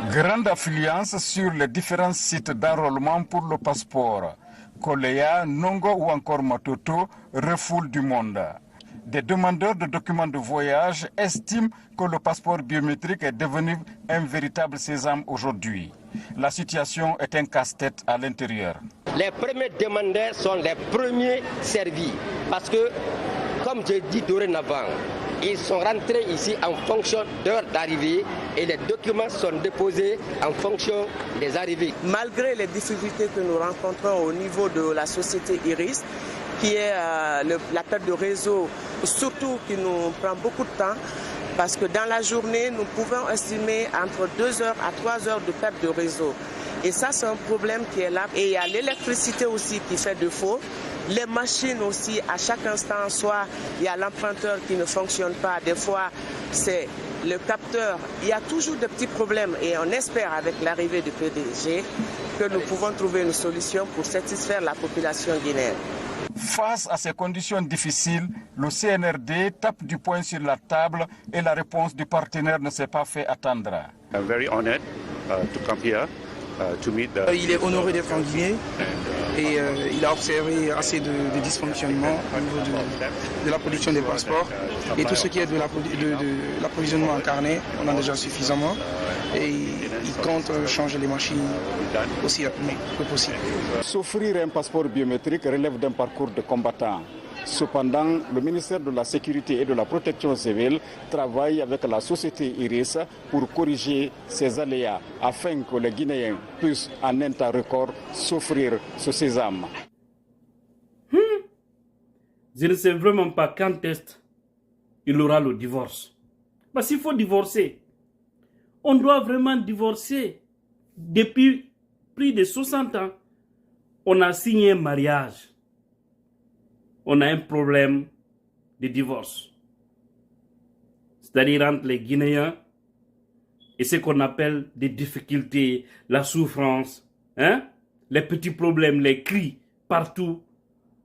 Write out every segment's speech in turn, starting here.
Grande affluence sur les différents sites d'enrôlement pour le passeport. Koleya, Nongo ou encore Matoto refoulent du monde. Des demandeurs de documents de voyage estiment que le passeport biométrique est devenu un véritable sésame aujourd'hui. La situation est un casse-tête à l'intérieur. Les premiers demandeurs sont les premiers servis parce que, comme je dis dorénavant, ils sont rentrés ici en fonction d'heure d'arrivée et les documents sont déposés en fonction des arrivées. Malgré les difficultés que nous rencontrons au niveau de la société Iris, qui est la perte de réseau, surtout qui nous prend beaucoup de temps, parce que dans la journée, nous pouvons estimer entre 2 heures à 3 heures de perte de réseau. Et ça, c'est un problème qui est là. Et il y a l'électricité aussi qui fait défaut. Les machines aussi, à chaque instant, soit il y a l'emprunteur qui ne fonctionne pas, des fois c'est le capteur. Il y a toujours des petits problèmes et on espère avec l'arrivée du PDG que nous pouvons trouver une solution pour satisfaire la population guinéenne. Face à ces conditions difficiles, le CNRD tape du poing sur la table et la réponse du partenaire ne s'est pas fait attendre. I'm very honored to come here. Il est honoré d'être en Guinée et il a observé assez de dysfonctionnements au niveau de la production des passeports et tout ce qui est de l'approvisionnement en carnet, on en a déjà suffisamment et il compte changer les machines aussi rapidement que possible. S'offrir un passeport biométrique relève d'un parcours de combattant. Cependant, le ministère de la Sécurité et de la Protection civile travaille avec la société Iris pour corriger ces aléas afin que les Guinéens puissent en un temps record s'offrir ce sésame. Je ne sais vraiment pas quand est-ce qu'il aura le divorce. Parce qu'il faut divorcer. On doit vraiment divorcer. Depuis plus de 60 ans, on a signé un mariage. On a un problème de divorce. C'est-à-dire entre les Guinéens et ce qu'on appelle des difficultés, la souffrance, les petits problèmes, les cris partout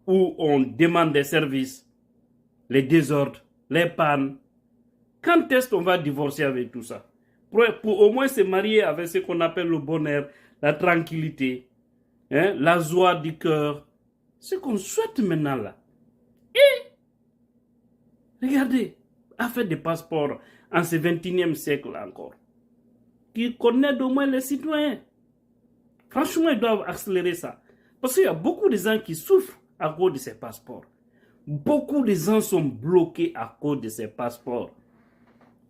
où on demande des services, les désordres, les pannes. Quand est-ce qu'on va divorcer avec tout ça? Pour au moins se marier avec ce qu'on appelle le bonheur, la tranquillité, la joie du cœur. Ce qu'on souhaite maintenant là. Et regardez, affaire des passeports en ce 21e siècle encore, qui connaît au moins les citoyens. Franchement, ils doivent accélérer ça. Parce qu'il y a beaucoup de gens qui souffrent à cause de ces passeports. Beaucoup de gens sont bloqués à cause de ces passeports.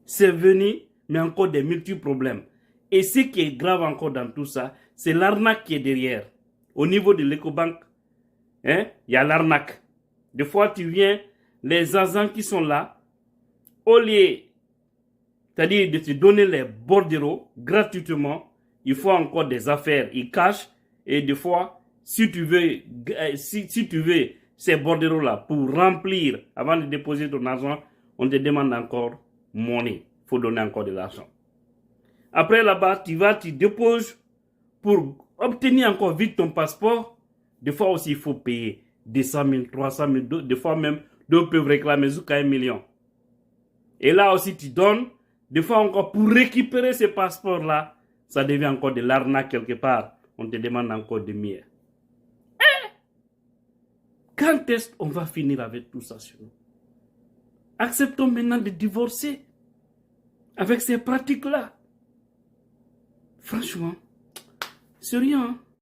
C'est venu, mais encore des multiples problèmes. Et ce qui est grave encore dans tout ça, c'est l'arnaque qui est derrière. Au niveau de l'Ecobank, il y a l'arnaque. Des fois, tu viens, les agents qui sont là, au lieu, c'est-à-dire de te donner les bordereaux gratuitement, il faut encore des affaires, ils cachent. Et des fois, si tu veux ces bordereaux-là pour remplir, avant de déposer ton argent, on te demande encore money. Il faut donner encore de l'argent. Après là-bas, tu déposes pour obtenir encore vite ton passeport. Des fois aussi, il faut payer 200 000, 300 000, des fois même, d'autres peuvent réclamer jusqu'à 1 million. Et là aussi, tu donnes, des fois encore, pour récupérer ces passeports-là, ça devient encore de l'arnaque quelque part. On te demande encore de mieux. Quand est-ce qu'on va finir avec tout ça sur nous? Acceptons maintenant de divorcer avec ces pratiques-là. Franchement, c'est rien.